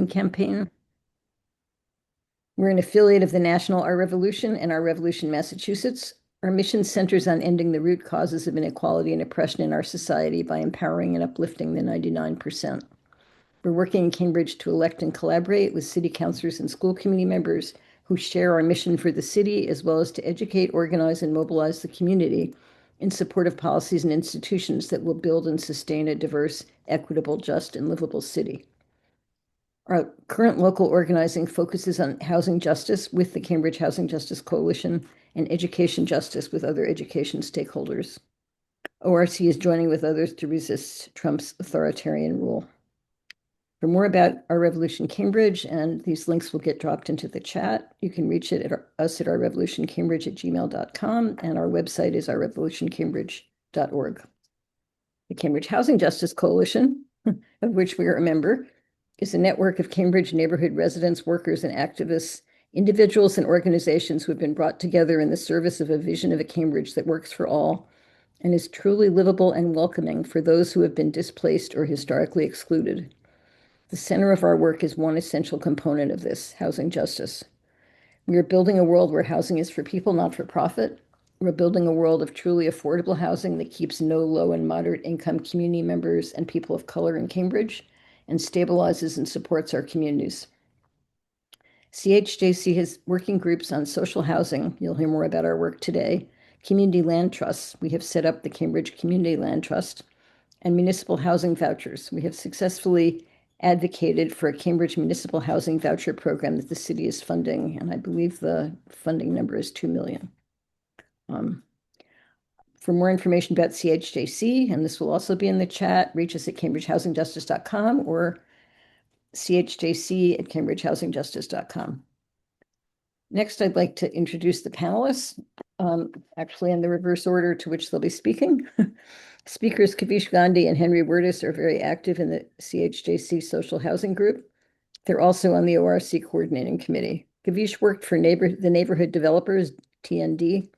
campaign. We're an affiliate of the National Our Revolution and Our Revolution Massachusetts. Our mission centers on ending the root causes of inequality and oppression in our society by empowering and uplifting the 99%. We're working in Cambridge to elect and collaborate with city councilors and school committee members who share our mission for the city, as well as to educate, organize, and mobilize the community in support of policies and institutions that will build and sustain a diverse, equitable, just, and livable city. Our current local organizing focuses on housing justice with the Cambridge Housing Justice Coalition and education justice with other education stakeholders. ORC is joining with others to resist Trump's authoritarian rule. For more about Our Revolution Cambridge, and these links will get dropped into the chat, you can reach us at ourrevolutioncambridge@gmail.com, and our website is ourrevolutioncambridge.org. The Cambridge Housing Justice Coalition, of which we are a member, is a network of Cambridge neighborhood residents, workers, and activists, individuals and organizations who have been brought together in the service of a vision of a Cambridge that works for all and is truly livable and welcoming for those who have been displaced or historically excluded. The center of our work is one essential component of this, housing justice. We are building a world where housing is for people, not for profit. We're building a world of truly affordable housing that keeps no low and moderate income community members and people of color in Cambridge and stabilizes and supports our communities. CHJC has working groups on social housing. You'll hear more about our work today. Community land trusts. We have set up the Cambridge Community Land Trust, and municipal housing vouchers. We have successfully advocated for a Cambridge municipal housing voucher program that the city is funding, and I believe the funding number is $2 million. For more information about CHJC, and this will also be in the chat, reach us at cambridgehousingjustice.com or chjc@cambridgehousingjustice.com. Next, I'd like to introduce the panelists, actually in the reverse order to which they'll be speaking. Speakers Kavish Gandhi and Henry Wirtis are very active in the CHJC Social Housing Group. They're also on the ORC Coordinating Committee. Kavish worked for the Neighborhood Developers, TND,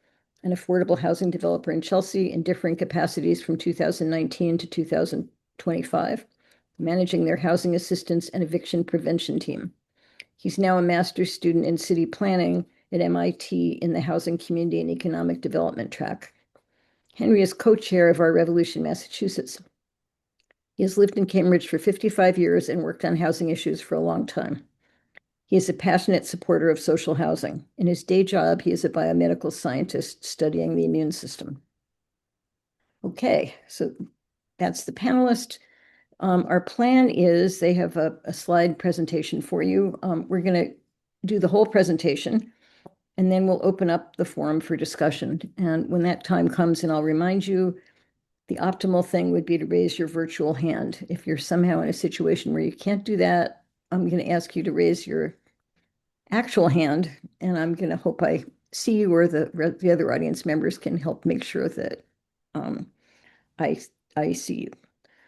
an affordable housing developer in Chelsea in differing capacities from 2019 to 2025, managing their housing assistance and eviction prevention team. He's now a master's student in city planning at MIT in the Housing, Community, and Economic Development track. Henry is co-chair of Our Revolution Massachusetts. He has lived in Cambridge for 55 years and worked on housing issues for a long time. He is a passionate supporter of social housing. In his day job, he is a biomedical scientist studying the immune system. Okay, so that's the panelist. Our plan is they have a slide presentation for you. We're going to do the whole presentation, and then we'll open up the forum for discussion. And when that time comes, and I'll remind you, the optimal thing would be to raise your virtual hand. If you're somehow in a situation where you can't do that, I'm going to ask you to raise your actual hand, and I'm going to hope I see you, or the other audience members can help make sure that I see you.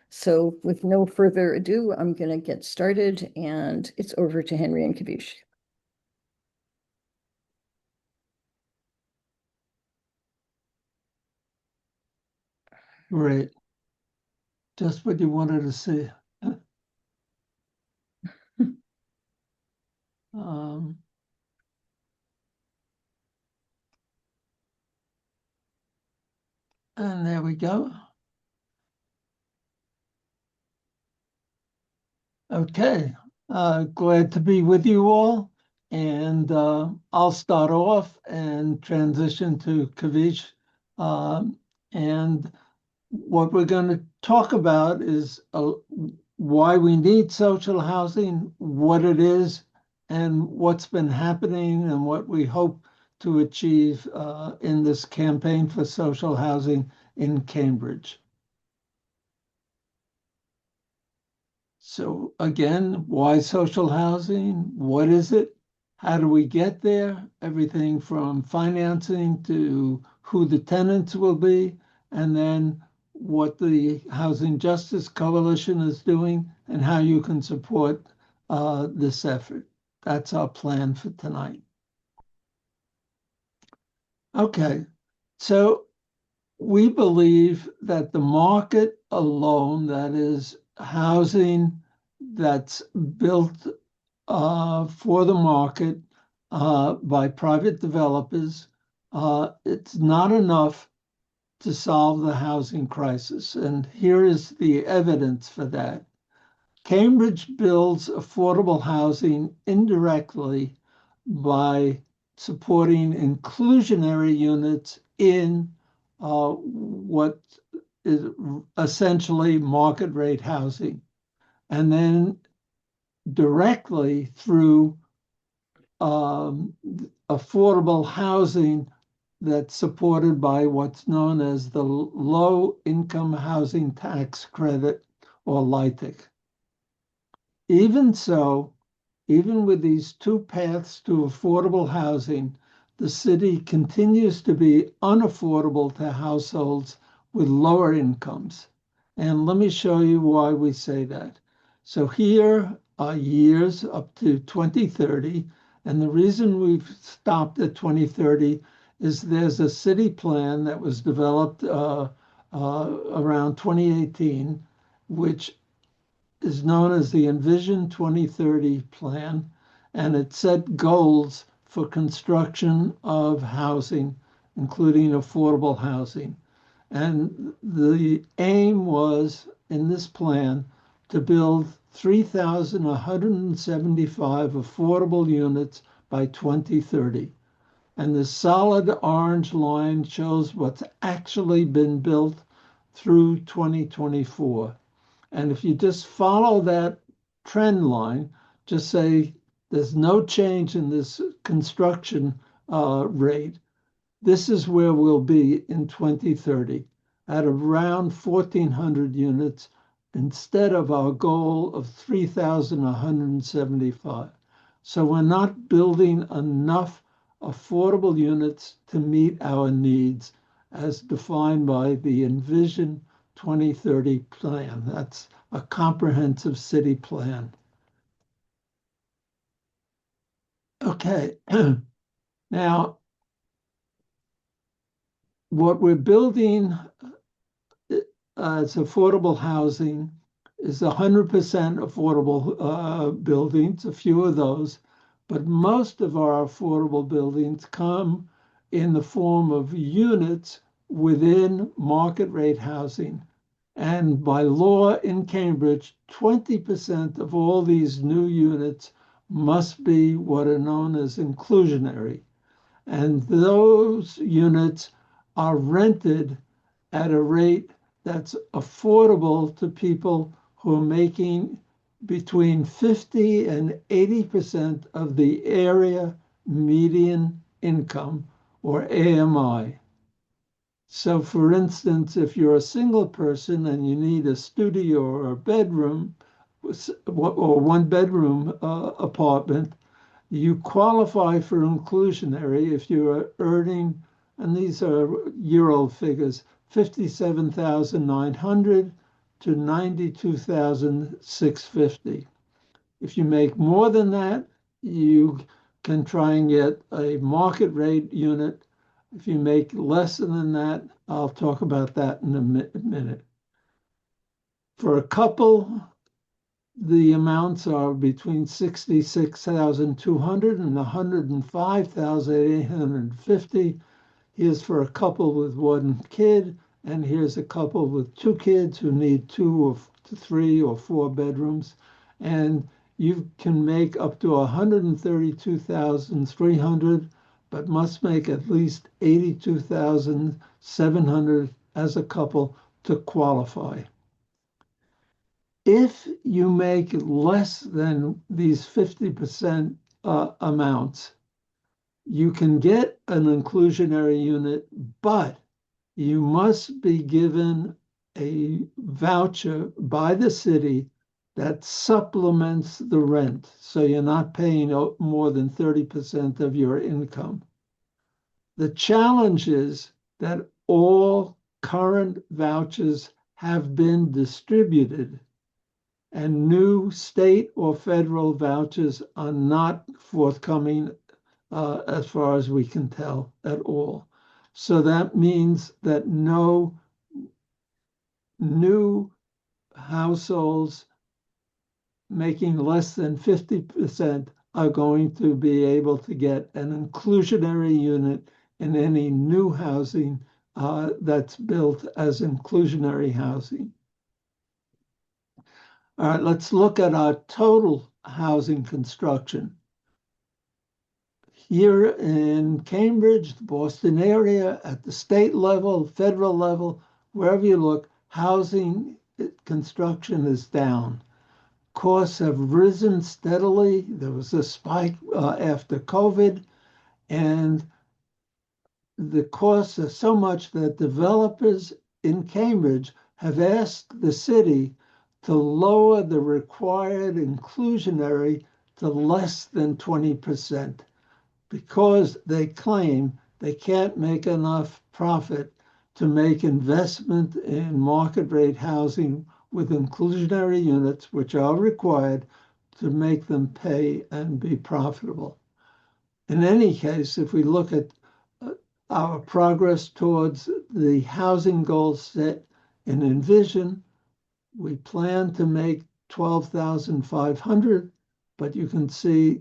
So with no further ado, I'm going to get started, and it's over to Henry and Kavish. Great. Just what you wanted to see. And there we go. Okay, glad to be with you all. And I'll start off and transition to Kavish. And what we're going to talk about is why we need social housing, what it is, and what's been happening, and what we hope to achieve in this campaign for social housing in Cambridge. So again, why social housing? What is it? How do we get there? Everything from financing to who the tenants will be, and then what the Housing Justice Coalition is doing and how you can support this effort. That's our plan for tonight. Okay, so we believe that the market alone, that is housing that's built for the market by private developers. It's not enough to solve the housing crisis. And here is the evidence for that. Cambridge builds affordable housing indirectly by supporting inclusionary units in what is essentially market rate housing, and then directly through affordable housing that's supported by what's known as the Low Income Housing Tax Credit, or LIHTC. Even so, even with these two paths to affordable housing, the city continues to be unaffordable to households with lower incomes. And let me show you why we say that. So here are years up to 2030. And the reason we've stopped at 2030 is there's a city plan that was developed around 2018, which is known as the Envision 2030 plan, and it set goals for construction of housing, including affordable housing. And the aim was, in this plan, to build 3,175 affordable units by 2030. And the solid orange line shows what's actually been built through 2024. And if you just follow that trend line, just say there's no change in this construction rate, this is where we'll be in 2030, at around 1,400 units instead of our goal of 3,175. So we're not building enough affordable units to meet our needs as defined by the Envision 2030 plan. That's a comprehensive city plan. Okay, now what we're building as affordable housing is 100% affordable buildings, a few of those, but most of our affordable buildings come in the form of units within market rate housing. And by law in Cambridge, 20% of all these new units must be what are known as inclusionary. And those units are rented at a rate that's affordable to people who are making between 50 and 80% of the area median income, or AMI. So for instance, if you're a single person and you need a studio or a bedroom, or one bedroom apartment, you qualify for inclusionary if you are earning, and these are year-old figures, 57,900 to 92,650. If you make more than that, you can try and get a market rate unit. If you make less than that, I'll talk about that in a minute. For a couple, the amounts are between 66,200 and 105,850. Here's for a couple with one kid, and here's a couple with two kids who need 2 or 3 or 4 bedrooms. And you can make up to 132,300, but must make at least 82,700 as a couple to qualify. If you make less than these 50% amounts, you can get an inclusionary unit, but you must be given a voucher by the city that supplements the rent. So you're not paying more than 30% of your income. The challenge is that all current vouchers have been distributed, and new state or federal vouchers are not forthcoming as far as we can tell at all. So that means that no new households making less than 50% are going to be able to get an inclusionary unit in any new housing that's built as inclusionary housing. All right, let's look at our total housing construction. Here in Cambridge, the Boston area, at the state level, federal level, wherever you look, housing construction is down. Costs have risen steadily. There was a spike after COVID, and the costs are so much that developers in Cambridge have asked the city to lower the required inclusionary to less than 20% because they claim they can't make enough profit to make investment in market rate housing with inclusionary units, which are required to make them pay and be profitable. In any case, if we look at our progress towards the housing goals set in Envision, we plan to make 12,500, but you can see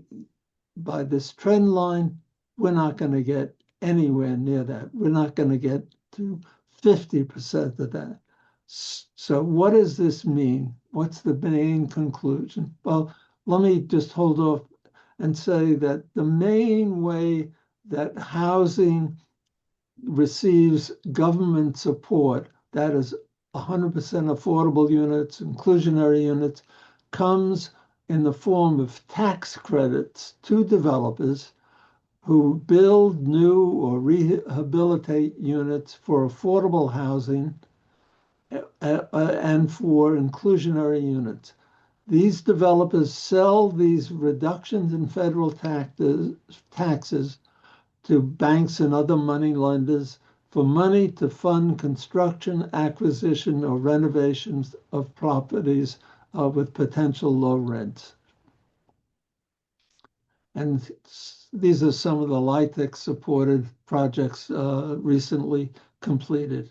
by this trend line, we're not going to get anywhere near that. We're not going to get to 50% of that. So what does this mean? What's the main conclusion? Well, let me just hold off and say that the main way that housing receives government support, that is 100% affordable units, inclusionary units, comes in the form of tax credits to developers who build new or rehabilitate units for affordable housing and for inclusionary units. These developers sell these reductions in federal taxes to banks and other money lenders for money to fund construction, acquisition, or renovations of properties with potential low rents. And these are some of the LIHTC supported projects recently completed.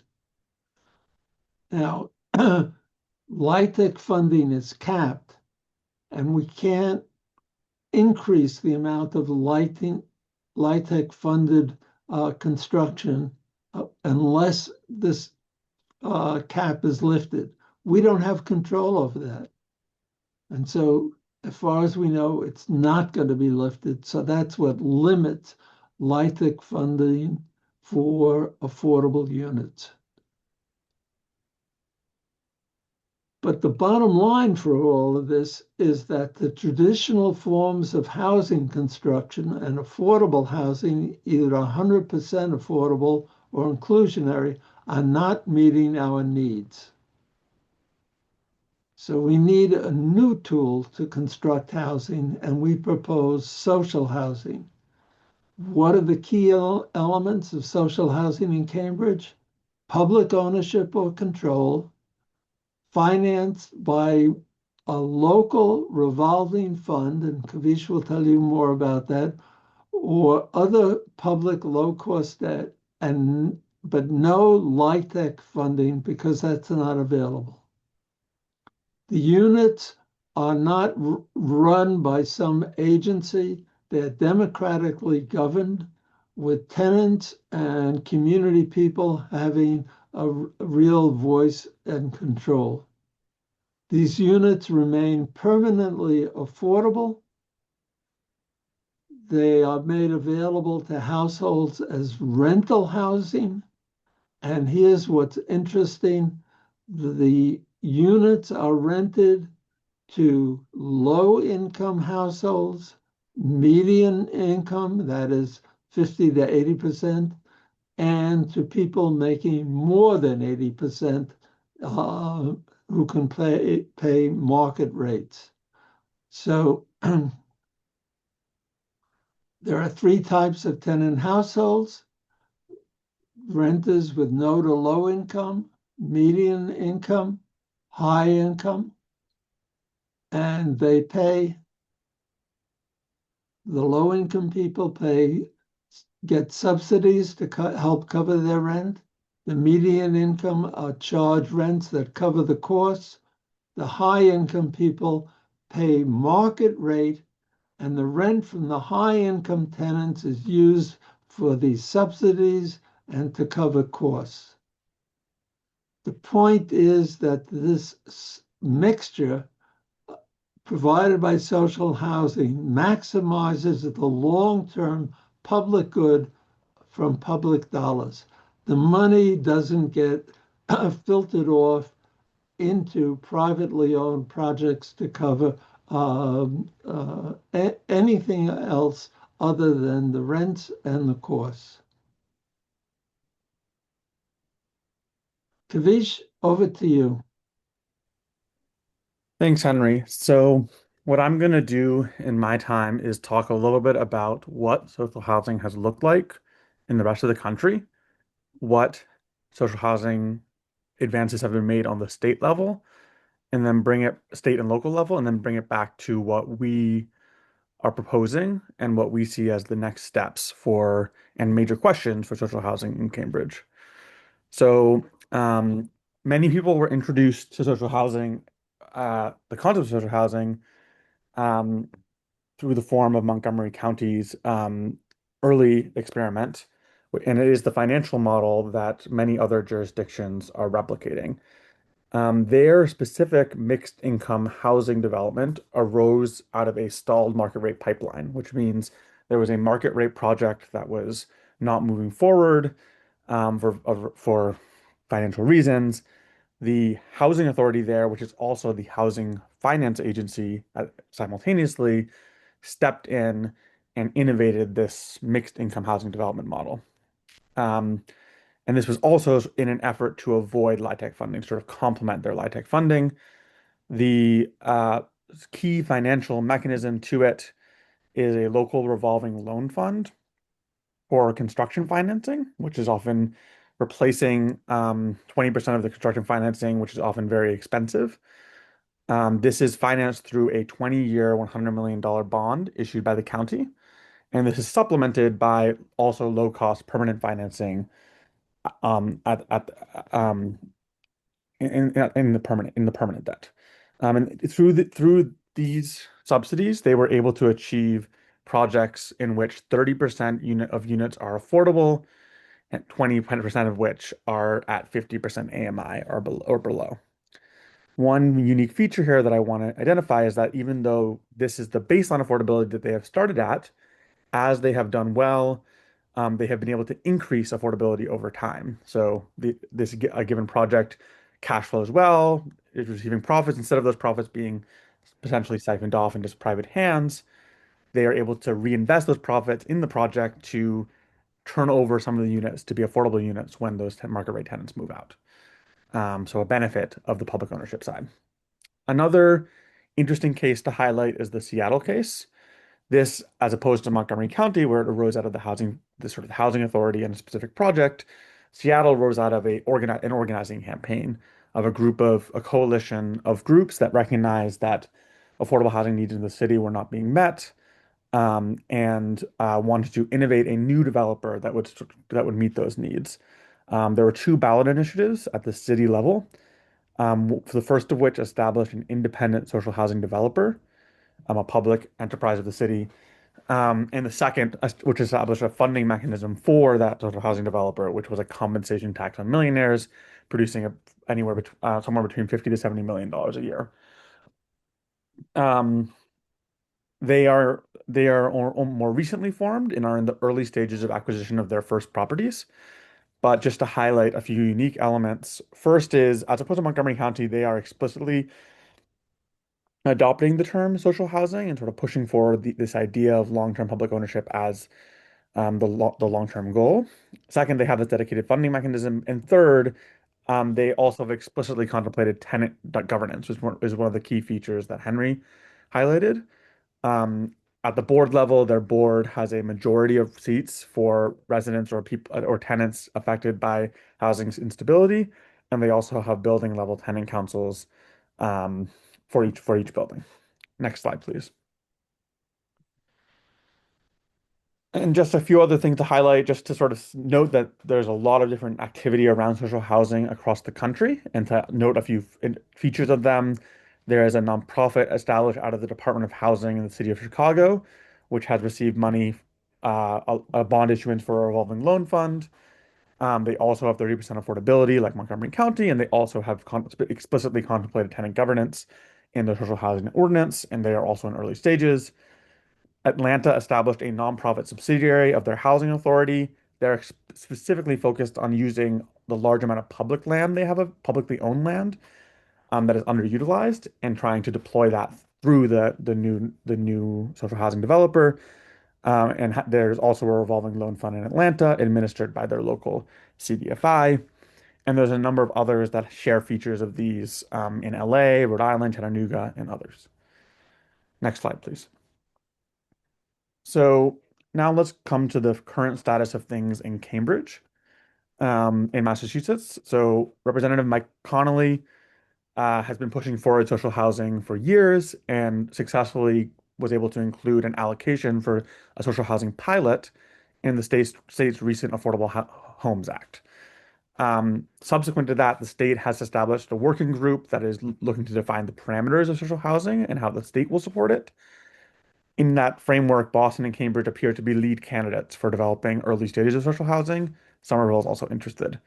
Now, LIHTC funding is capped, and we can't increase the amount of LIHTC funded construction unless this cap is lifted. We don't have control over that. And so as far as we know, it's not going to be lifted. So that's what limits LIHTC funding for affordable units. But the bottom line for all of this is that the traditional forms of housing construction and affordable housing, either 100% affordable or inclusionary, are not meeting our needs. So we need a new tool to construct housing, and we propose social housing. What are the key elements of social housing in Cambridge? Public ownership or control, financed by a local revolving fund, and Kavish will tell you more about that, or other public low-cost debt, but no LIHTC funding because that's not available. The units are not run by some agency. They're democratically governed, with tenants and community people having a real voice and control. These units remain permanently affordable. They are made available to households as rental housing. And here's what's interesting. The units are rented to low-income households, median income, that is 50 to 80%, and to people making more than 80% who can pay market rates. So there are three types of tenant households: renters with no to low income, median income, high income, and the low-income people get subsidies to help cover their rent. The median income are charged rents that cover the costs. The high-income people pay market rate, and the rent from the high-income tenants is used for the subsidies and to cover costs. The point is that this mixture provided by social housing maximizes the long-term public good from public dollars. The money doesn't get filtered off into privately owned projects to cover anything else other than the rents and the costs. Kavish, over to you. Thanks, Henry. So, what I'm going to do in my time is talk a little bit about what social housing has looked like in the rest of the country, what social housing advances have been made on the state level, and then bring it state and local level, and then bring it back to what we are proposing and what we see as the next steps for and major questions for social housing in Cambridge. So, many people were introduced to social housing, the concept of social housing, um, through the form of Montgomery County's early experiment. And it is the financial model that many other jurisdictions are replicating. Their specific mixed income housing development arose out of a stalled market rate pipeline, which means there was a market rate project that was not moving forward for financial reasons. The housing authority there, which is also the housing finance agency, simultaneously stepped in and innovated this mixed income housing development model. Um, and this was also in an effort to avoid LIHTC funding, sort of complement their LIHTC funding. The key financial mechanism to it is a local revolving loan fund for construction financing, which is often replacing 20% of the construction financing, which is often very expensive. This is financed through a 20-year, $100 million bond issued by the county. And this is supplemented by also low-cost permanent financing at in the permanent debt. And through these subsidies, they were able to achieve projects in which 30% of units are affordable and 20% of which are at 50% AMI or below. One unique feature here that I want to identify is that even though this is the baseline affordability that they have started at, as they have done well, they have been able to increase affordability over time. So a given project cash flows well, is receiving profits instead of those profits being potentially siphoned off into private hands. They are able to reinvest those profits in the project to turn over some of the units to be affordable units when those market rate tenants move out. So a benefit of the public ownership side. Another interesting case to highlight is the Seattle case. This, as opposed to Montgomery County, where it arose out of the sort of housing authority and a specific project, Seattle rose out of an organizing campaign of a coalition of groups that recognized that affordable housing needs in the city were not being met, and wanted to innovate a new developer that would meet those needs. There were two ballot initiatives at the city level. For the first of which established an independent social housing developer, a public enterprise of the city. And the second, which established a funding mechanism for that social housing developer, which was a compensation tax on millionaires, producing somewhere between $50 to $70 million a year. They are more recently formed and are in the early stages of acquisition of their first properties. But just to highlight a few unique elements, first is, as opposed to Montgomery County, they are explicitly adopting the term social housing and sort of pushing forward this idea of long-term public ownership as the long-term goal. Second, they have this dedicated funding mechanism. And third, they also have explicitly contemplated tenant governance, which is one of the key features that Henry highlighted. At the board level, their board has a majority of seats for residents or people or tenants affected by housing instability, and they also have building level tenant councils for each building. Next slide, please. And just a few other things to highlight, just to sort of note that there's a lot of different activity around social housing across the country, and to note a few features of them. There is a nonprofit established out of the Department of Housing in the city of Chicago, which has received money, a bond issuance for a revolving loan fund. They also have 30% affordability, like Montgomery County, and they also have explicitly contemplated tenant governance in the social housing ordinance, and they are also in early stages. Atlanta established a nonprofit subsidiary of their housing authority. They're specifically focused on using the large amount of public land they have, of publicly owned land, that is underutilized, and trying to deploy that through the new social housing developer. And there's also a revolving loan fund in Atlanta administered by their local CDFI. And there's a number of others that share features of these in LA, Rhode Island, Chattanooga, and others. Next slide, please. So now let's come to the current status of things in Cambridge, in Massachusetts. So Representative Mike Connolly has been pushing forward social housing for years and successfully was able to include an allocation for a social housing pilot in the state's recent Affordable Homes Act. Subsequent to that, the state has established a working group that is looking to define the parameters of social housing and how the state will support it. In that framework, Boston and Cambridge appear to be lead candidates for developing early stages of social housing. Somerville is also interested.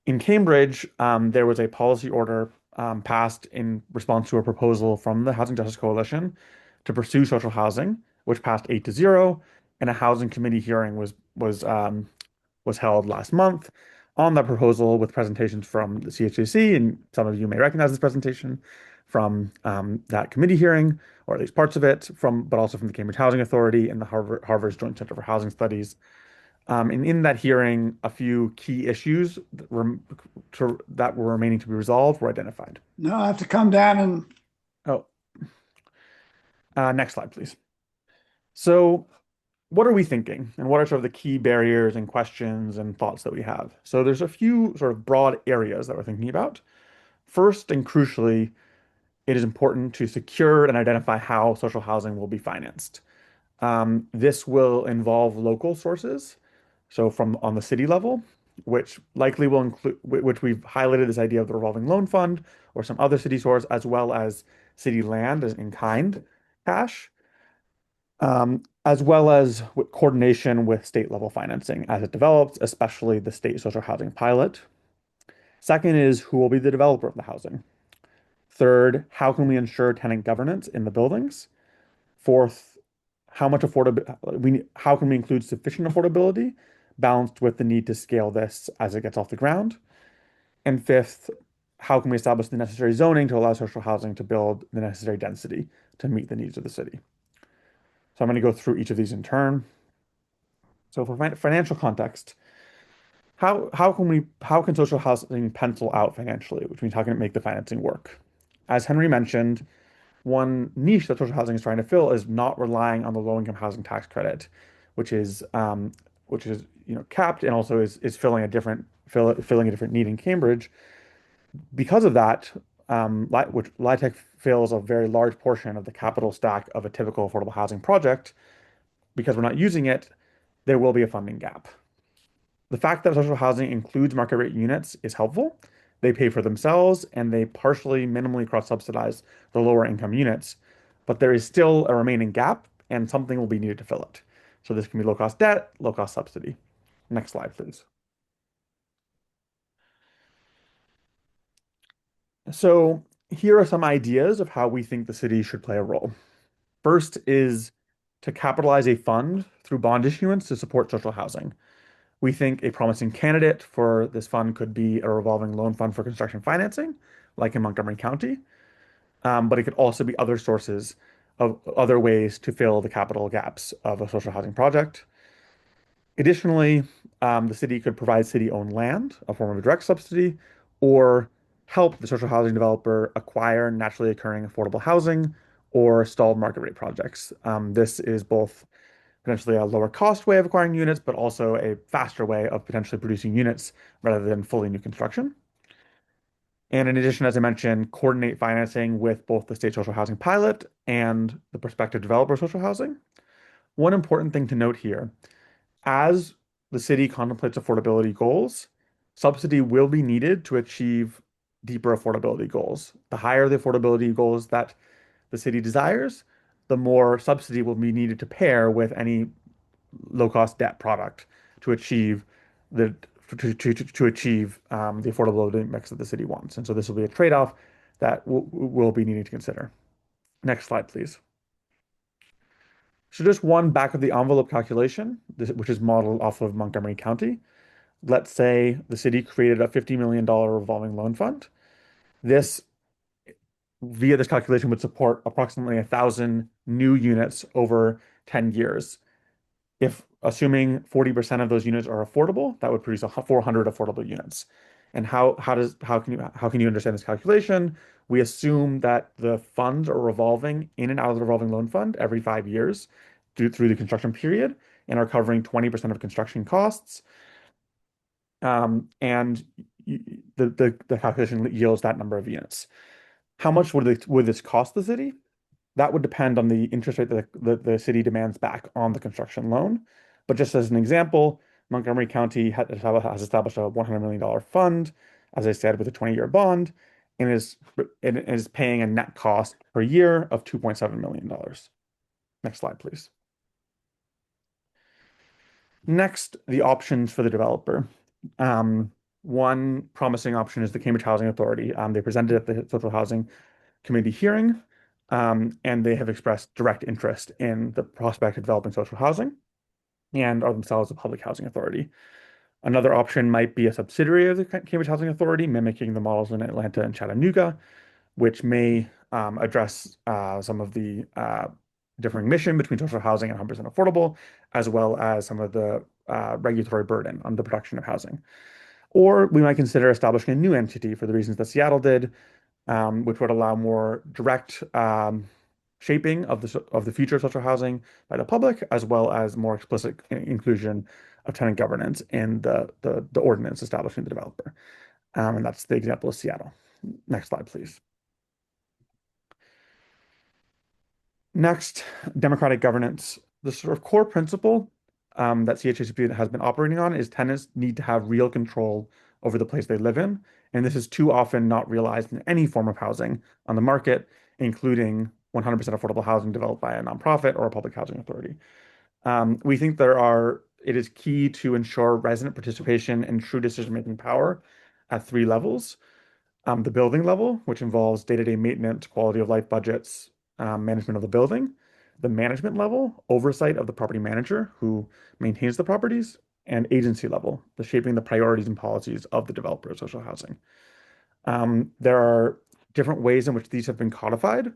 In Cambridge, there was a policy order passed in response to a proposal from the Housing Justice Coalition to pursue social housing, which passed 8-0, and a housing committee hearing was held last month on that proposal with presentations from the CHCC, and some of you may recognize this presentation from that committee hearing, or at least parts of it, but also from the Cambridge Housing Authority and the Harvard's Joint Center for Housing Studies. And in that hearing, a few key issues that were remaining to be resolved were identified. No, I have to come down and Oh, next slide, please. So what are we thinking? And what are sort of the key barriers and questions and thoughts that we have? So there's a few sort of broad areas that we're thinking about. First, and crucially, it is important to secure and identify how social housing will be financed. This will involve local sources, so from on the city level, which likely will include, which we've highlighted this idea of the revolving loan fund or some other city source, as well as city land as in kind cash, as well as coordination with state level financing as it develops, especially the state social housing pilot. Second is who will be the developer of the housing. Third, how can we ensure tenant governance in the buildings? Fourth, how can we include sufficient affordability balanced with the need to scale this as it gets off the ground? And fifth, how can we establish the necessary zoning to allow social housing to build the necessary density to meet the needs of the city? So I'm going to go through each of these in turn. So for financial context, how can social housing pencil out financially, which means how can it make the financing work? As Henry mentioned, one niche that social housing is trying to fill is not relying on the low-income housing tax credit, which is capped and also is filling a different need in Cambridge. Because of that, which LIHTC fills a very large portion of the capital stack of a typical affordable housing project, because we're not using it, there will be a funding gap. The fact that social housing includes market rate units is helpful. They pay for themselves and they partially minimally cross-subsidize the lower income units, but there is still a remaining gap and something will be needed to fill it. So this can be low-cost debt, low-cost subsidy. Next slide, please. So here are some ideas of how we think the city should play a role. First is to capitalize a fund through bond issuance to support social housing. We think a promising candidate for this fund could be a revolving loan fund for construction financing, like in Montgomery County. But it could also be other sources of other ways to fill the capital gaps of a social housing project. Additionally, the city could provide city-owned land, a form of a direct subsidy, or help the social housing developer acquire naturally occurring affordable housing or stalled market rate projects. This is both potentially a lower cost way of acquiring units, but also a faster way of potentially producing units rather than fully new construction. And in addition, as I mentioned, coordinate financing with both the state social housing pilot and the prospective developer social housing. One important thing to note here, as the city contemplates affordability goals, subsidy will be needed to achieve deeper affordability goals. The higher the affordability goals that the city desires, the more subsidy will be needed to pair with any low-cost debt product to achieve the the affordability mix that the city wants. And so this will be a trade-off that we'll be needing to consider. Next slide, please. So just one back of the envelope calculation, which is modeled off of Montgomery County. Let's say the city created a $50 million revolving loan fund. This, via this calculation, would support approximately 1,000 new units over 10 years. If assuming 40% of those units are affordable, that would produce 400 affordable units. And how can you understand this calculation? We assume that the funds are revolving in and out of the revolving loan fund every 5 years through the construction period and are covering 20% of construction costs. And the calculation yields that number of units. How much would this cost the city? That would depend on the interest rate that the city demands back on the construction loan. But just as an example, Montgomery County has established a $100 million fund, as I said, with a 20-year bond, and is paying a net cost per year of $2.7 million. Next slide, please. Next, the options for the developer. One promising option is the Cambridge Housing Authority. They presented at the Social Housing Committee hearing, and they have expressed direct interest in the prospect of developing social housing and are themselves a public housing authority. Another option might be a subsidiary of the Cambridge Housing Authority, mimicking the models in Atlanta and Chattanooga, which may address some of the differing mission between social housing and 100% affordable, as well as some of the regulatory burden on the production of housing. Or we might consider establishing a new entity for the reasons that Seattle did, which would allow more direct shaping of the future of social housing by the public, as well as more explicit inclusion of tenant governance in the ordinance establishing the developer. And that's the example of Seattle. Next slide, please. Next, democratic governance. The sort of core principle that CHHCP has been operating on is tenants need to have real control over the place they live in. And this is too often not realized in any form of housing on the market, including 100% affordable housing developed by a nonprofit or a public housing authority. We think it is key to ensure resident participation and true decision-making power at 3 levels. The building level, which involves day-to-day maintenance, quality of life budgets, management of the building. The management level, oversight of the property manager who maintains the properties, and agency level, the shaping the priorities and policies of the developer of social housing. There are different ways in which these have been codified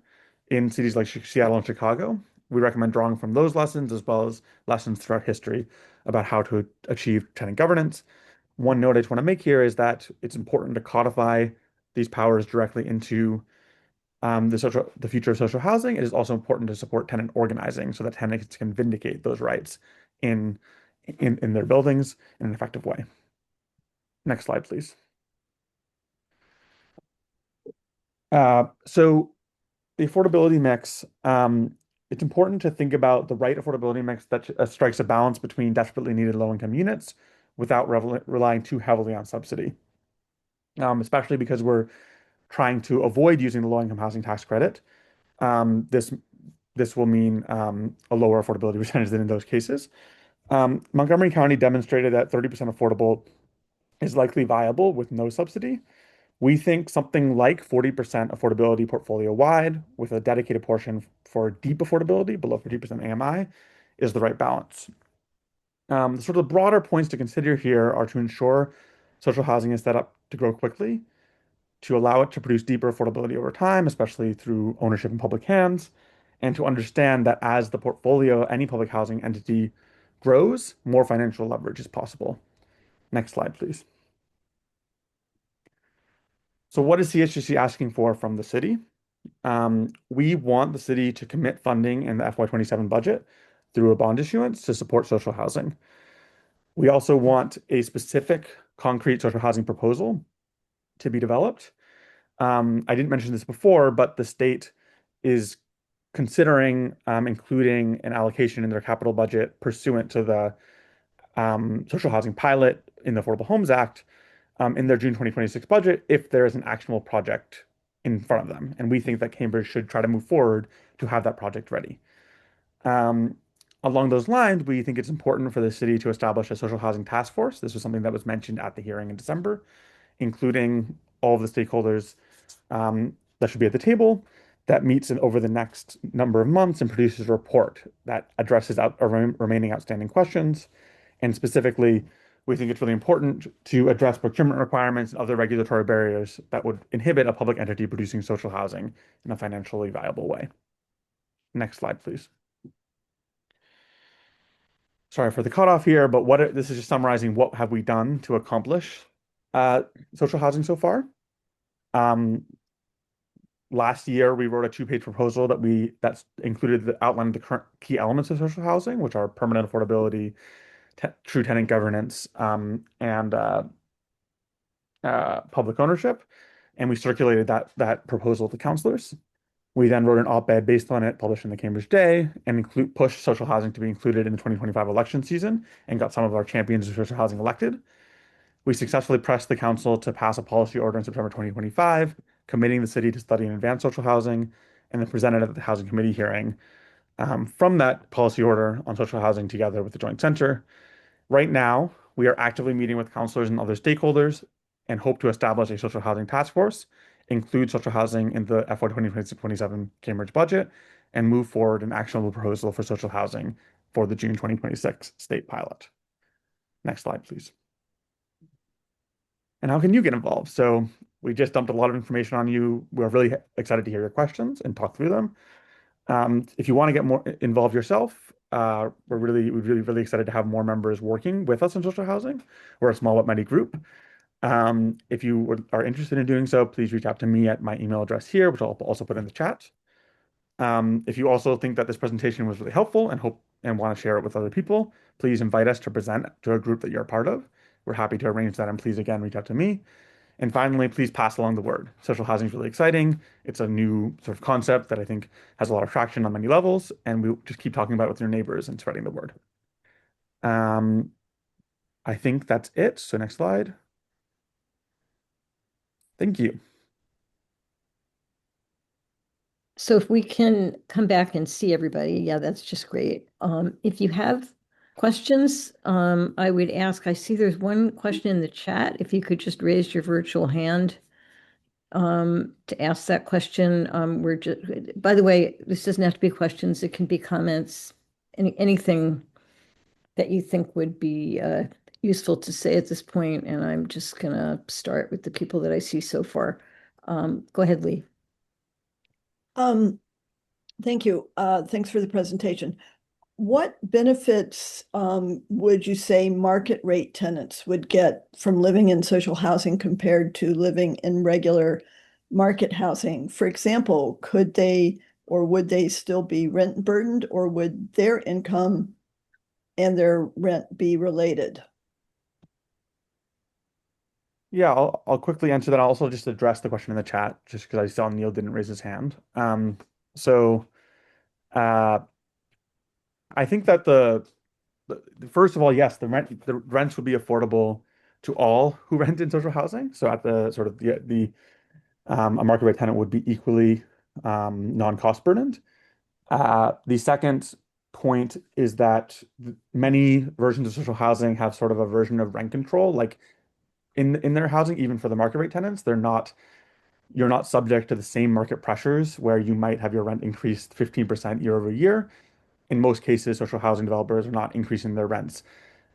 in cities like Seattle and Chicago. We recommend drawing from those lessons as well as lessons throughout history about how to achieve tenant governance. One note I just want to make here is that it's important to codify these powers directly into the future of social housing. It is also important to support tenant organizing so that tenants can vindicate those rights in their buildings in an effective way. Next slide, please. So the affordability mix, it's important to think about the right affordability mix that strikes a balance between desperately needed low-income units without relying too heavily on subsidy, especially because we're trying to avoid using the low-income housing tax credit. This will mean a lower affordability percentage than in those cases. Montgomery County demonstrated that 30% affordable is likely viable with no subsidy. We think something like 40% affordability portfolio-wide with a dedicated portion for deep affordability below 50% AMI is the right balance. Sort of the broader points to consider here are to ensure social housing is set up to grow quickly, to allow it to produce deeper affordability over time, especially through ownership in public hands, and to understand that as the portfolio, any public housing entity grows, more financial leverage is possible. Next slide, please. So what is CHCC asking for from the city? We want the city to commit funding in the FY27 budget through a bond issuance to support social housing. We also want a specific concrete social housing proposal to be developed. I didn't mention this before, but the state is considering including an allocation in their capital budget pursuant to the social housing pilot in the Affordable Homes Act in their June 2026 budget if there is an actionable project in front of them. And we think that Cambridge should try to move forward to have that project ready. Um, Along those lines, we think it's important for the city to establish a social housing task force. This was something that was mentioned at the hearing in December, including all of the stakeholders that should be at the table, that meets over the next number of months and produces a report that addresses remaining outstanding questions. And specifically, we think it's really important to address procurement requirements and other regulatory barriers that would inhibit a public entity producing social housing in a financially viable way. Next slide, please. Sorry for the cutoff here, but this is just summarizing what have we done to accomplish social housing so far. Last year, we wrote a two-page proposal that's included the outline of the current key elements of social housing, which are permanent affordability, true tenant governance, and public ownership. And we circulated that proposal to councilors. We then wrote an op-ed based on it, published in the Cambridge Day, and pushed social housing to be included in the 2025 election season, and got some of our champions of social housing elected. We successfully pressed the council to pass a policy order in September 2025, committing the city to study and advance social housing, and then presented at the Housing Committee hearing from that policy order on social housing together with the Joint Center. Right now, we are actively meeting with councilors and other stakeholders and hope to establish a social housing task force, include social housing in the FY 2026-27 Cambridge budget, and move forward an actionable proposal for social housing for the June 2026 state pilot. Next slide, please. And how can you get involved? So we just dumped a lot of information on you. We're really excited to hear your questions and talk through them. If you want to get more involved yourself, we're really excited to have more members working with us in social housing. We're a small but mighty group. If you are interested in doing so, please reach out to me at my email address here, which I'll also put in the chat. If you also think that this presentation was really helpful and want to share it with other people, please invite us to present to a group that you're a part of. We're happy to arrange that, and please again reach out to me. And finally, please pass along the word. Social housing is really exciting. It's a new sort of concept that I think has a lot of traction on many levels, and we just keep talking about it with your neighbors and spreading the word. I think that's it. So next slide. Thank you. So if we can come back and see everybody, yeah, that's just great. If you have questions, I would ask, I see there's one question in the chat. If you could just raise your virtual hand to ask that question. By the way, this doesn't have to be questions. It can be comments, anything that you think would be useful to say at this point. And I'm just gonna start with the people that I see so far. Go ahead, Lee. Thank you. Thanks for the presentation. What benefits would you say market rate tenants would get from living in social housing compared to living in regular market housing? For example, could they or would they still be rent burdened, or would their income and their rent be related? Yeah, I'll quickly answer that. I'll also just address the question in the chat, just because I saw Neil didn't raise his hand. So I think that first of all, yes, the rents would be affordable to all who rent in social housing. So at the sort of a market rate tenant would be equally non-cost burdened. The second point is that many versions of social housing have sort of a version of rent control, like in their housing, even for the market rate tenants, you're not subject to the same market pressures where you might have your rent increased 15% year over year. In most cases, social housing developers are not increasing their rents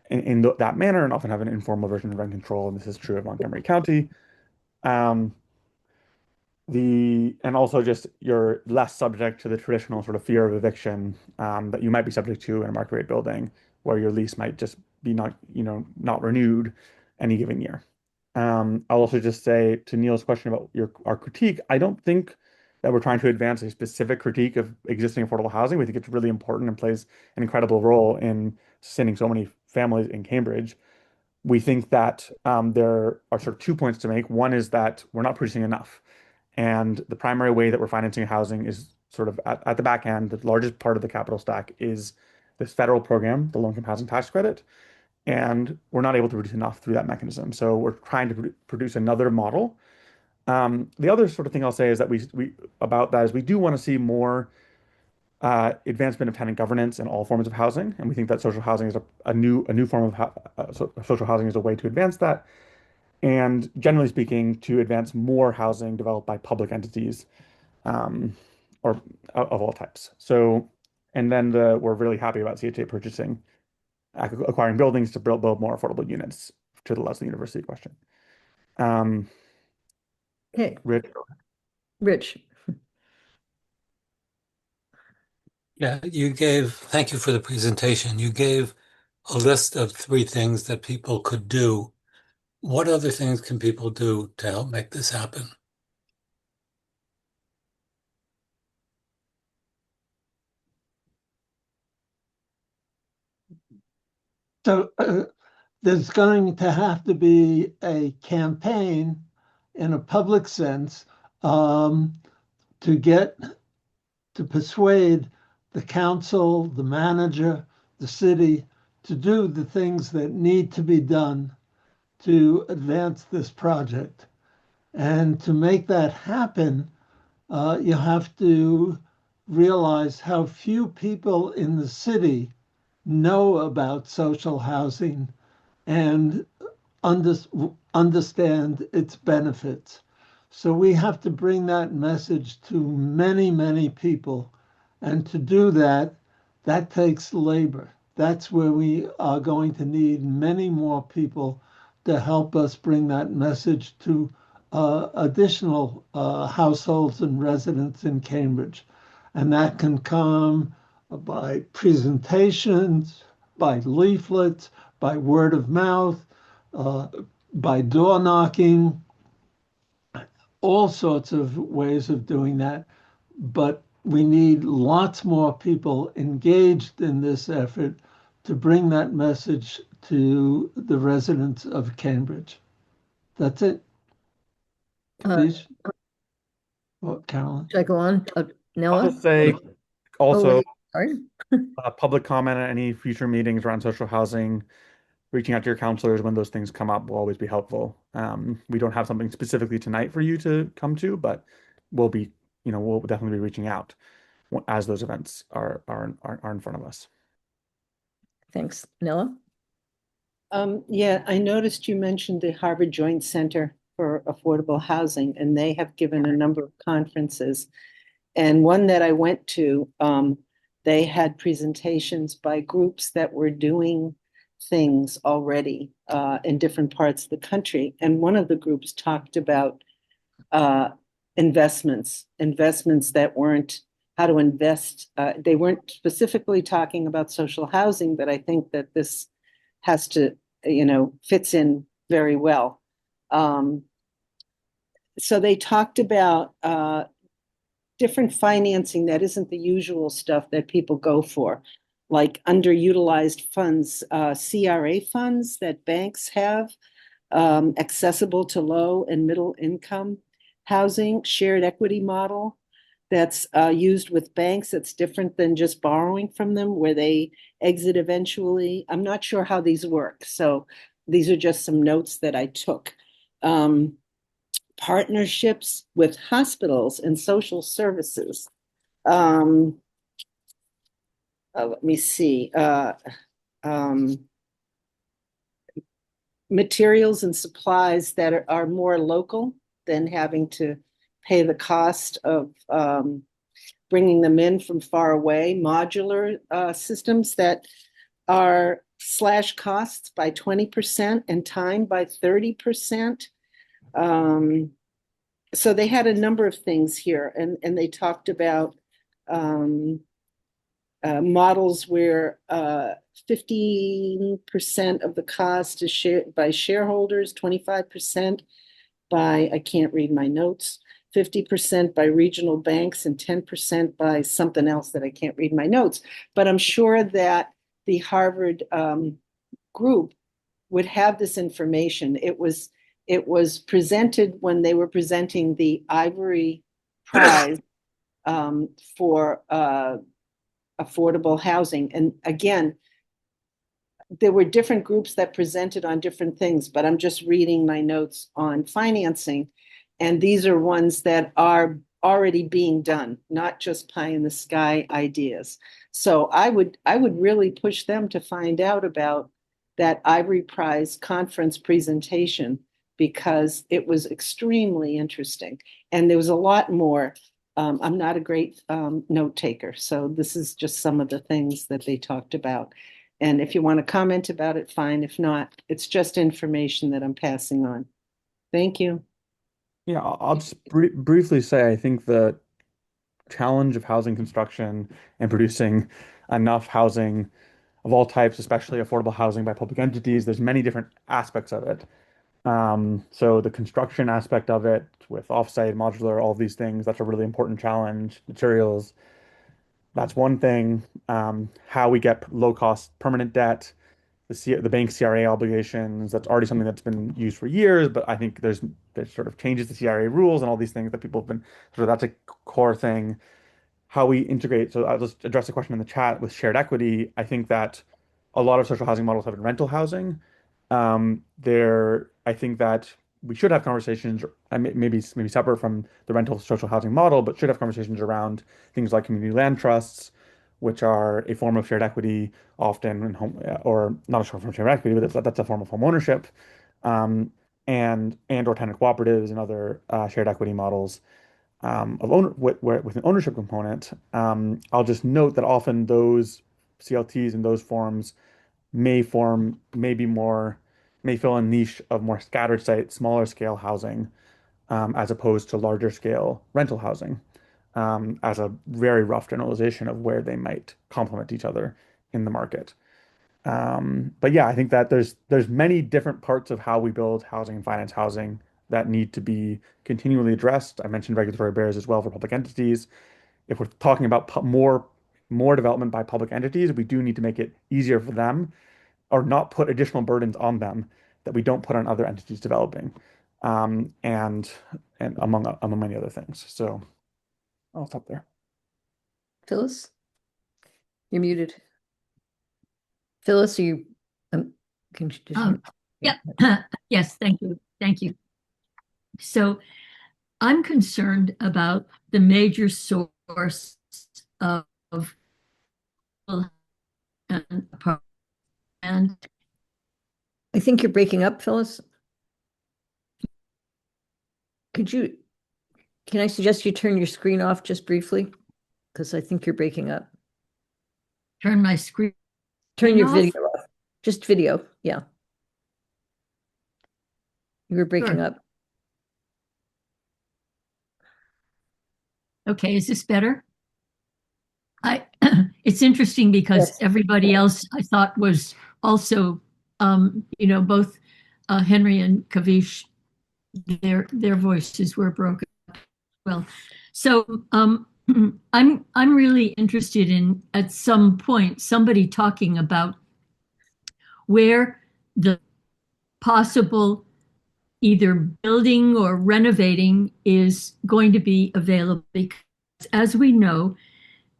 in that manner and often have an informal version of rent control. And this is true of Montgomery County. And also just you're less subject to the traditional sort of fear of eviction that you might be subject to in a market rate building, where your lease might just be not renewed any given year. I'll also just say to Neil's question about our critique, I don't think that we're trying to advance a specific critique of existing affordable housing. We think it's really important and plays an incredible role in sustaining so many families in Cambridge. We think that there are sort of 2 points to make. One is that we're not producing enough. And the primary way that we're financing housing is sort of at the back end. The largest part of the capital stack is this federal program, the Low Income Housing Tax Credit. and we're not able to produce enough through that mechanism. So we're trying to produce another model. The other sort of thing I'll say is that we about that is we do want to see more advancement of tenant governance in all forms of housing, and we think that social housing is a new form of social housing is a way to advance that, and generally speaking, to advance more housing developed by public entities, um, or of all types. So, and then we're really happy about CHA purchasing, acquiring buildings to build more affordable units to the Lesley University question. Um, Okay, Rich, Rich. Yeah, thank you for the presentation. You gave a list of 3 things that people could do. What other things can people do to help make this happen? So there's going to have to be a campaign in a public sense to persuade the council, the manager, the city to do the things that need to be done to advance this project. And to make that happen, you have to realize how few people in the city know about social housing and understand its benefits. So we have to bring that message to many, many people. And to do that, that takes labor. That's where we are going to need many more people to help us bring that message to additional households and residents in Cambridge. And that can come by presentations, by leaflets, by word of mouth, by door knocking, all sorts of ways of doing that. But we need lots more people engaged in this effort to bring that message to the residents of Cambridge. That's it. Please. Carolyn. Should I go on? I'll Noah? just say Oh, also wait, sorry. public comment at any future meetings around social housing, reaching out to your counselors when those things come up will always be helpful. We don't have something specifically tonight for you to come to, but we'll definitely be reaching out as those events are in front of us. Thanks. Noah? Yeah, I noticed you mentioned the Harvard Joint Center for Affordable Housing, and they have given a number of conferences. And one that I went to, they had presentations by groups that were doing things already in different parts of the country. And one of the groups talked about investments that weren't how to invest. They weren't specifically talking about social housing, but I think that this has to, fits in very well. So they talked about different financing that isn't the usual stuff that people go for, like underutilized funds, CRA funds that banks have, accessible to low and middle income housing, shared equity model that's used with banks. That's different than just borrowing from them where they exit eventually. I'm not sure how these work. So these are just some notes that I took. Partnerships with hospitals and social services. Let me see. Materials and supplies that are more local than having to pay the cost of bringing them in from far away. Modular systems that are slash costs by 20% and time by 30%. So they had a number of things here, and they talked about models where 15% of the cost is shared by shareholders, 25% by, I can't read my notes, 50% by regional banks, and 10% by something else that I can't read my notes. But I'm sure that the Harvard group would have this information. It was presented when they were presenting the Ivory Prize for affordable housing. And again, there were different groups that presented on different things, but I'm just reading my notes on financing. And these are ones that are already being done, not just pie in the sky ideas. So I would really push them to find out about that Ivory Prize conference presentation because it was extremely interesting. And there was a lot more. I'm not a great note taker, so this is just some of the things that they talked about. And if you want to comment about it, fine. If not, it's just information that I'm passing on. Thank you. Yeah, I'll just briefly say I think the challenge of housing construction and producing enough housing of all types, especially affordable housing by public entities, there's many different aspects of it. So the construction aspect of it with offsite, modular, all of these things, that's a really important challenge. Materials, that's one thing. How we get low cost permanent debt, the bank CRA obligations, that's already something that's been used for years, but I think there's sort of changes to CRA rules and all these things that people have been sort of that's a core thing. How we integrate, so I'll just address the question in the chat with shared equity. I think that a lot of social housing models have been rental housing. I think that we should have conversations, maybe separate from the rental social housing model, but should have conversations around things like community land trusts, which are a form of shared equity, often in home, or not a form of shared equity, but that's a form of home ownership, and or tenant cooperatives and other shared equity models of with an ownership component. I'll just note that often those CLTs and those forms may fill a niche of more scattered site, smaller scale housing, as opposed to larger scale rental housing, as a very rough generalization of where they might complement each other in the market. But yeah, I think that there's many different parts of how we build housing and finance housing that need to be continually addressed. I mentioned regulatory barriers as well for public entities. If we're talking about more development by public entities, we do need to make it easier for them or not put additional burdens on them that we don't put on other entities developing, and among many other things. So I'll stop there. Phyllis? You're muted. Phyllis, can you just? Yeah. Yes, thank you. Thank you. So I'm concerned about the major source of and I think you're breaking up, Phyllis. Can I suggest you turn your screen off just briefly? Because I think you're breaking up. turn my screen Turn your off? video off. Just video, yeah. You were breaking Sure. up. Okay, is this better? It's interesting because Yes. everybody else I thought was also, both Henry and Kavish, their voices were broken. Well, so I'm really interested in at some point somebody talking about where the possible either building or renovating is going to be available, because as we know,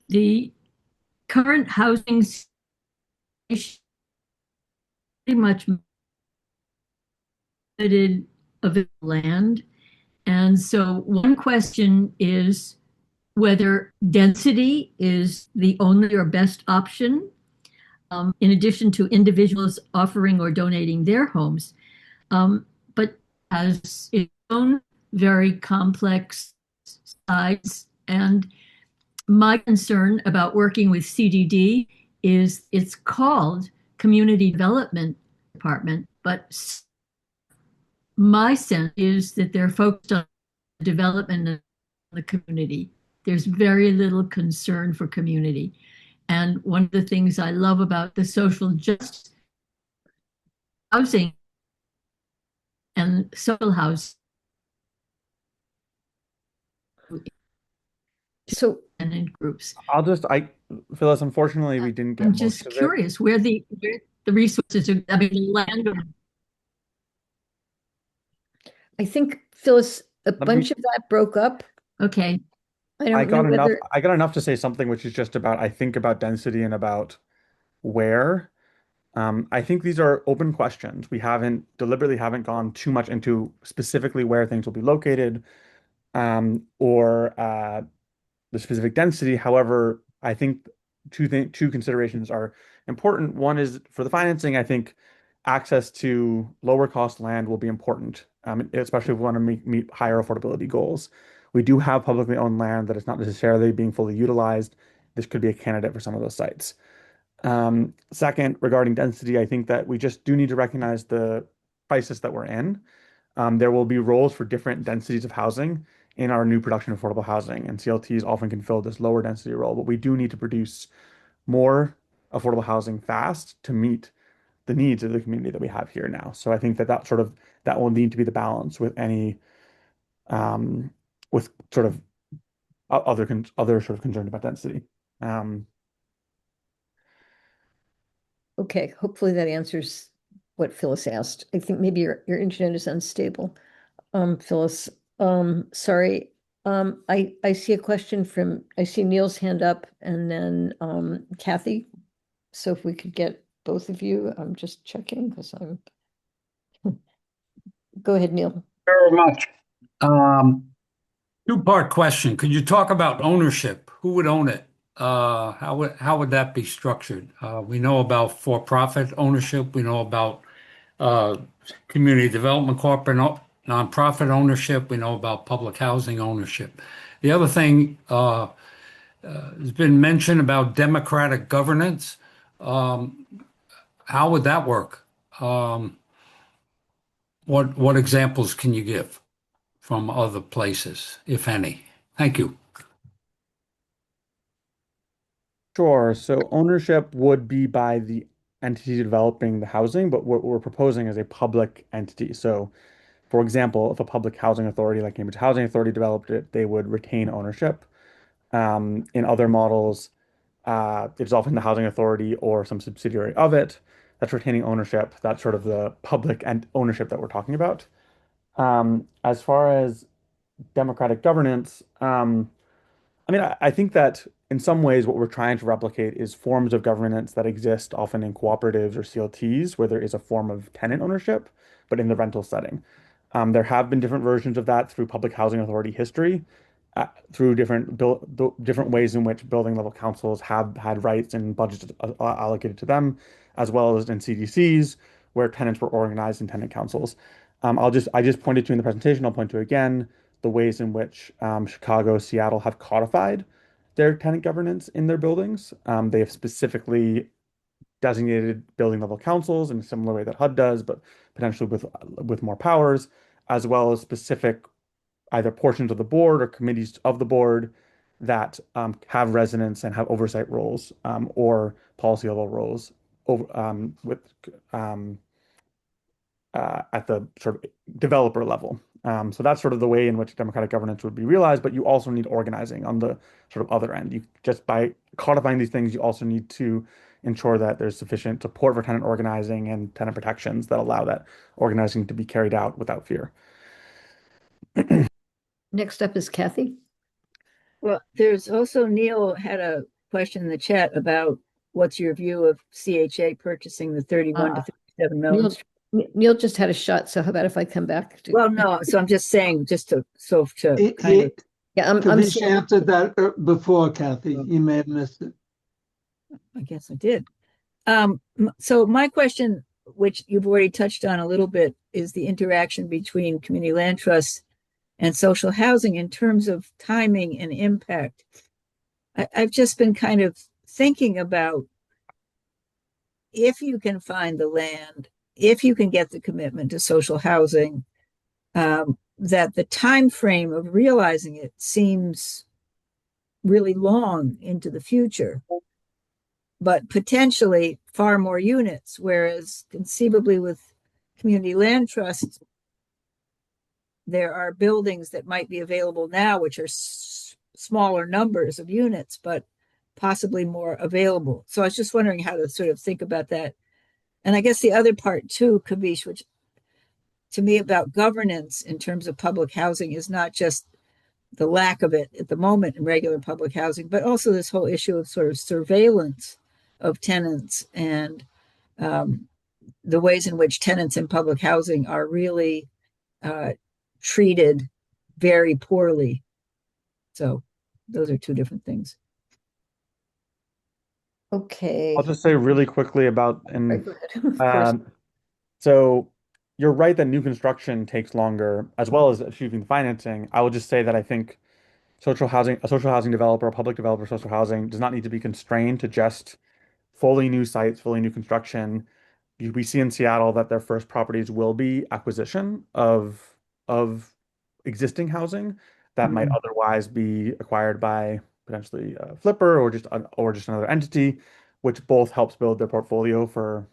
the current housing is pretty much limited available land. And so one question is whether density is the only or best option, in addition to individuals offering or donating their homes, but has its own very complex sides. And my concern about working with CDD is it's called Community Development Department, but my sense is that they're focused on development of the community. There's very little concern for community. And one of the things I love about the social justice housing and social housing So and in groups. Phyllis, unfortunately, we didn't get I'm most just of it. curious where the resources are. I mean, the land. I think, Phyllis, a me- bunch of that broke up. Okay. I don't know whether, I got enough to say something, which is just about, I think about density and about where. I think these are open questions. We deliberately haven't gone too much into specifically where things will be located, or the specific density. However, I think two considerations are important. One is for the financing. I think access to lower cost land will be important, especially if we want to meet higher affordability goals. We do have publicly owned land that is not necessarily being fully utilized. This could be a candidate for some of those sites. Second, regarding density, I think that we just do need to recognize the crisis that we're in. There will be roles for different densities of housing in our new production affordable housing, and CLTs often can fill this lower density role, but we do need to produce more affordable housing fast to meet the needs of the community that we have here now. So I think that will need to be the balance with any with sort of other sort of concerns about density. Okay, hopefully that answers what Phyllis asked. I think maybe your internet is unstable. Phyllis, sorry. I see a question I see Neil's hand up and then Kathy. So if we could get both of you, I'm just checking because go ahead, Neil. very much. Two-part question. Could you talk about ownership? Who would own it? How would that be structured? We know about for-profit ownership. We know about community development corporate nonprofit ownership. We know about public housing ownership. The other thing has been mentioned about democratic governance. How would that work? What examples can you give from other places, if any? Thank you. Sure. So ownership would be by the entity developing the housing, but what we're proposing is a public entity. So, for example, if a public housing authority like Cambridge Housing Authority developed it, they would retain ownership. In other models, it's often the housing authority or some subsidiary of it that's retaining ownership. That's sort of the public and ownership that we're talking about. As far as democratic governance, I think that in some ways what we're trying to replicate is forms of governance that exist often in cooperatives or CLTs where there is a form of tenant ownership, but in the rental setting. There have been different versions of that through public housing authority history, through different ways in which building level councils have had rights and budgets allocated to them, as well as in CDCs where tenants were organized in tenant councils. I just pointed to in the presentation, I'll point to again, the ways in which Chicago, Seattle have codified their tenant governance in their buildings. They have specifically designated building level councils in a similar way that HUD does, but potentially with more powers, as well as specific either portions of the board or committees of the board that have residents and have oversight roles or policy level roles with at the sort of developer level. So that's sort of the way in which democratic governance would be realized, but you also need organizing on the sort of other end. You just by codifying these things, you also need to ensure that there's sufficient support for tenant organizing and tenant protections that allow that organizing to be carried out without fear. Next up is Kathy. Well, there's also Neil had a question in the chat about what's your view of CHA purchasing the 31 to 37 million. Neil just had a shot, so how about if I come back to... Well, no, so I'm just saying, Yeah, I'm Kavish answered that before, Kathy. You may have missed it. I guess I did. So my question, which you've already touched on a little bit, is the interaction between community land trusts and social housing in terms of timing and impact. I've just been kind of thinking about if you can find the land, if you can get the commitment to social housing, that the time frame of realizing it seems really long into the future, but potentially far more units, whereas conceivably with community land trusts, there are buildings that might be available now, which are smaller numbers of units, but possibly more available. So I was just wondering how to sort of think about that. And I guess the other part too, Kavish, which to me about governance in terms of public housing is not just the lack of it at the moment in regular public housing, but also this whole issue of sort of surveillance of tenants and the ways in which tenants in public housing are really treated very poorly. So those are two different things. Okay. I'll just say really quickly about, Right, go ahead. Of course. so you're right that new construction takes longer as well as achieving financing. I will just say that I think a social housing developer, a public developer, social housing does not need to be constrained to just fully new sites, fully new construction. We see in Seattle that their first properties will be acquisition of existing housing that might otherwise be acquired by potentially a flipper or just another entity, which both helps build their portfolio for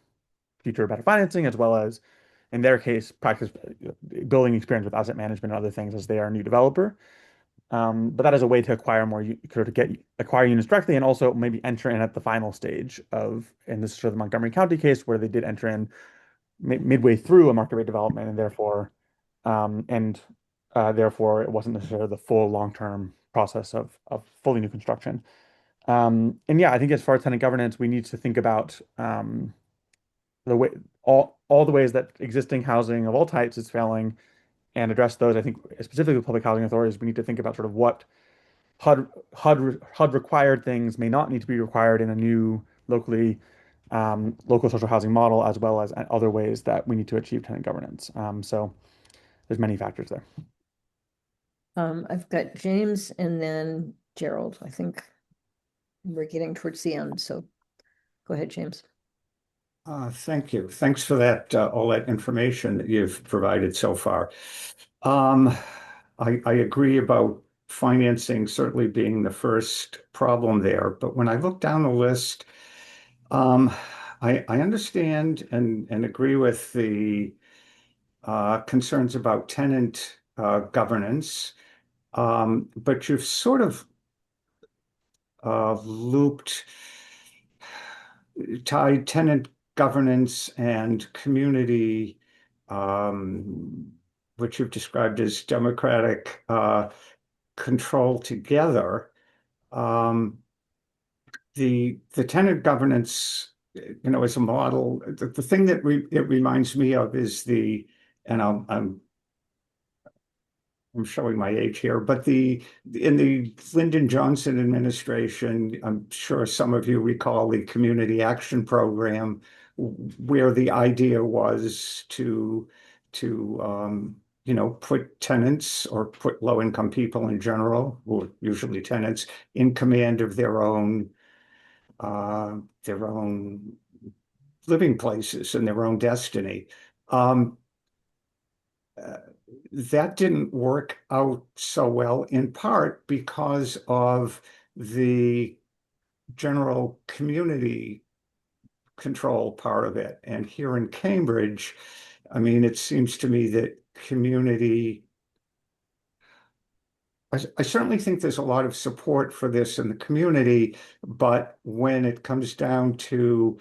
future better financing, as well as, in their case, practice building experience with asset management and other things as they are a new developer. But that is a way to acquire acquire units directly and also maybe enter in at the final stage and this is sort of the Montgomery County case where they did enter in midway through a market rate development and therefore it wasn't necessarily the full long-term process of fully new construction. And yeah, I think as far as tenant governance, we need to think about the way all the ways that existing housing of all types is failing and address those. I think specifically with public housing authorities, we need to think about sort of what HUD required things may not need to be required in a new local social housing model, as well as other ways that we need to achieve tenant governance. So there's many factors there. I've got James and then Gerald. I think we're getting towards the end, so go ahead, James. Thank you. Thanks for that, all that information that you've provided so far. I agree about financing certainly being the first problem there, but when I look down the list, I understand and agree with the concerns about tenant governance, but you've sort of tied tenant governance and community, which you've described as democratic control together. The tenant governance, as a model, the thing that it reminds me of is and I'm showing my age here, but in the Lyndon Johnson administration, I'm sure some of you recall the Community Action Program, where the idea was to put tenants or put low-income people in general, or usually tenants, in command of their own living places and their own destiny. That didn't work out so well, in part because of the general community control part of it. And here in Cambridge, I mean, it seems to me that I certainly think there's a lot of support for this in the community, but when it comes down to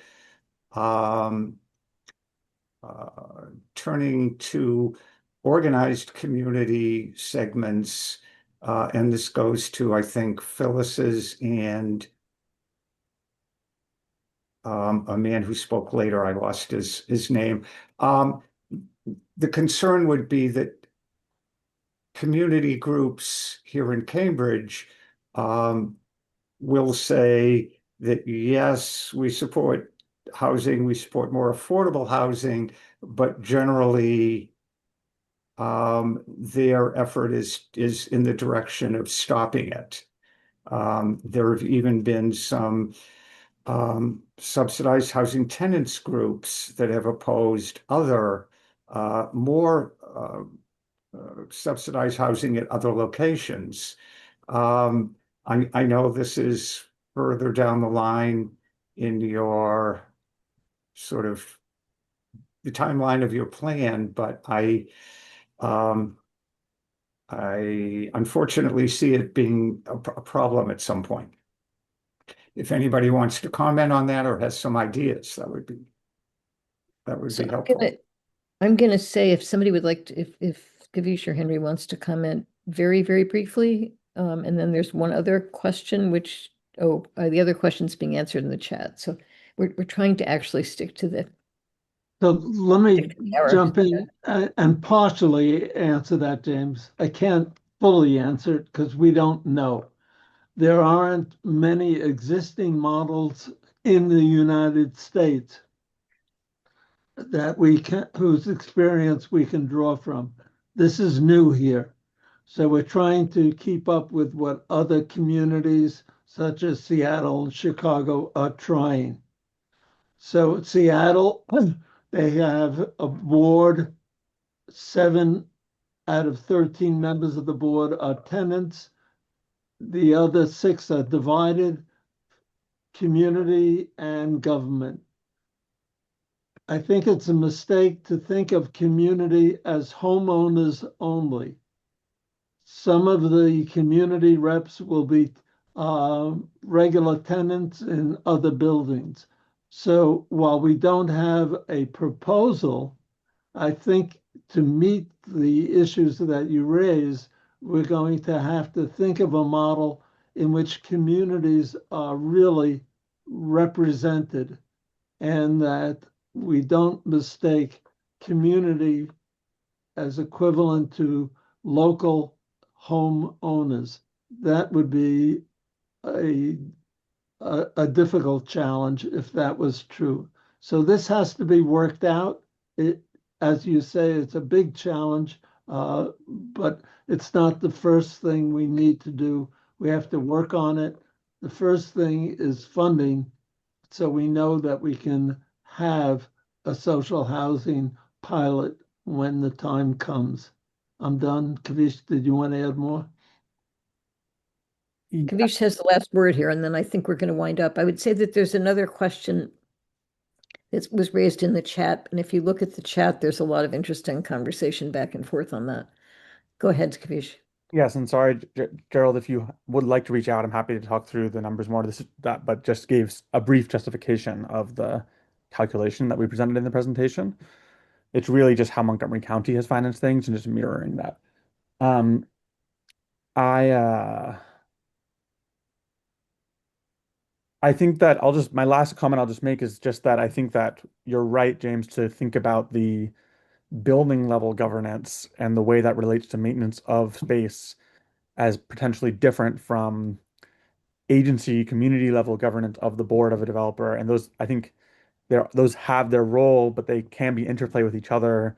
turning to organized community segments, and this goes to, I think, Phyllis's and a man who spoke later, I lost his name. The concern would be that community groups here in Cambridge will say that, yes, we support housing, we support more affordable housing, but generally their effort is in the direction of stopping it. There have even been some subsidized housing tenants groups that have opposed other more subsidized housing at other locations. I know this is further down the line in your sort of the timeline of your plan, but I unfortunately see it being a problem at some point. If anybody wants to comment on that or has some ideas, that would be helpful. I'm gonna say if somebody would like to, if Kavish or Henry wants to comment very, very briefly, and then there's one other question, which the other question's being answered in the chat. So we're trying to actually stick to the So let me hour. jump in and partially answer that, James. I can't fully answer it because we don't know. There aren't many existing models in the United States that whose experience we can draw from. This is new here. So we're trying to keep up with what other communities such as Seattle and Chicago are trying. So Seattle, they have a board, 7 out of 13 members of the board are tenants. The other 6 are divided, community and government. I think it's a mistake to think of community as homeowners only. Some of the community reps will be regular tenants in other buildings. So while we don't have a proposal, I think to meet the issues that you raise, we're going to have to think of a model in which communities are really represented and that we don't mistake community as equivalent to local homeowners. That would be a difficult challenge if that was true. So this has to be worked out. As you say, it's a big challenge, but it's not the first thing we need to do. We have to work on it. The first thing is funding, so we know that we can have a social housing pilot when the time comes. I'm done. Kavish, did you want to add more? Kavish has the last word here, and then I think we're going to wind up. I would say that there's another question that was raised in the chat, and if you look at the chat, there's a lot of interesting conversation back and forth on that. Go ahead, Kavish. Yes, and sorry, Gerald, if you would like to reach out, I'm happy to talk through the numbers more. But just gave a brief justification of the calculation that we presented in the presentation. It's really just how Montgomery County has financed things and just mirroring that. I think that my last comment I'll just make is just that I think that you're right, James, to think about the building level governance and the way that relates to maintenance of space as potentially different from agency community level governance of the board of a developer. And those, I think those have their role, but they can be interplay with each other.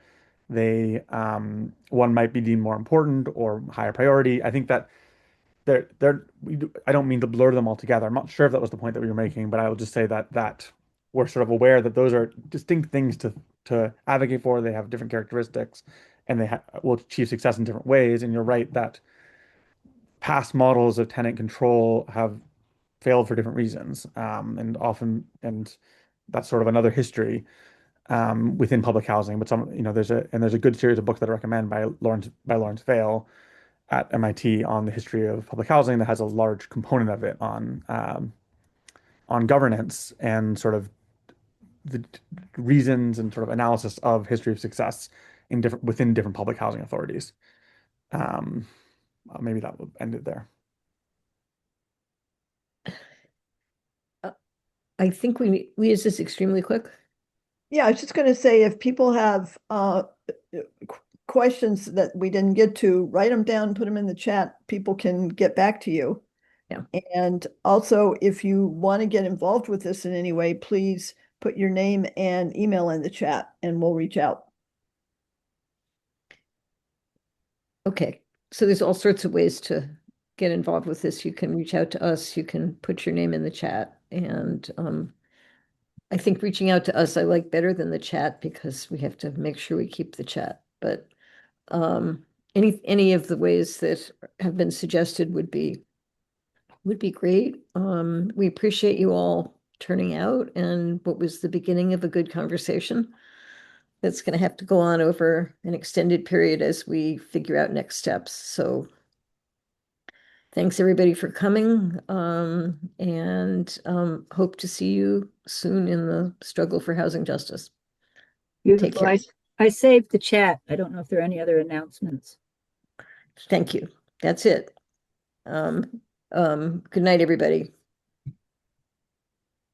They one might be deemed more important or higher priority. I think that I don't mean to blur them all together. I'm not sure if that was the point that we were making, but I will just say that we're sort of aware that those are distinct things to advocate for. They have different characteristics, and they will achieve success in different ways. And you're right that past models of tenant control have failed for different reasons, and that's sort of another history within public housing. But there's a good series of books that I recommend by Lawrence Vail at MIT on the history of public housing that has a large component of it on governance and sort of the reasons and sort of analysis of history of success within different public housing authorities. Maybe that will end it there. I think we use this extremely quick. Yeah, I was just going to say, if people have questions that we didn't get to, write them down, put them in the chat. People can get back to you. Yeah. And also, if you want to get involved with this in any way, please put your name and email in the chat and we'll reach out. Okay. So there's all sorts of ways to get involved with this. You can reach out to us. You can put your name in the chat. And I think reaching out to us I like better than the chat because we have to make sure we keep the chat. But any of the ways that have been suggested would be great. We appreciate you all turning out, and what was the beginning of a good conversation that's going to have to go on over an extended period as we figure out next steps. So thanks everybody for coming, and hope to see you soon in the struggle for housing justice. Take care. I saved the chat. I don't know if there are any other announcements. Thank you. That's it. Good night, everybody.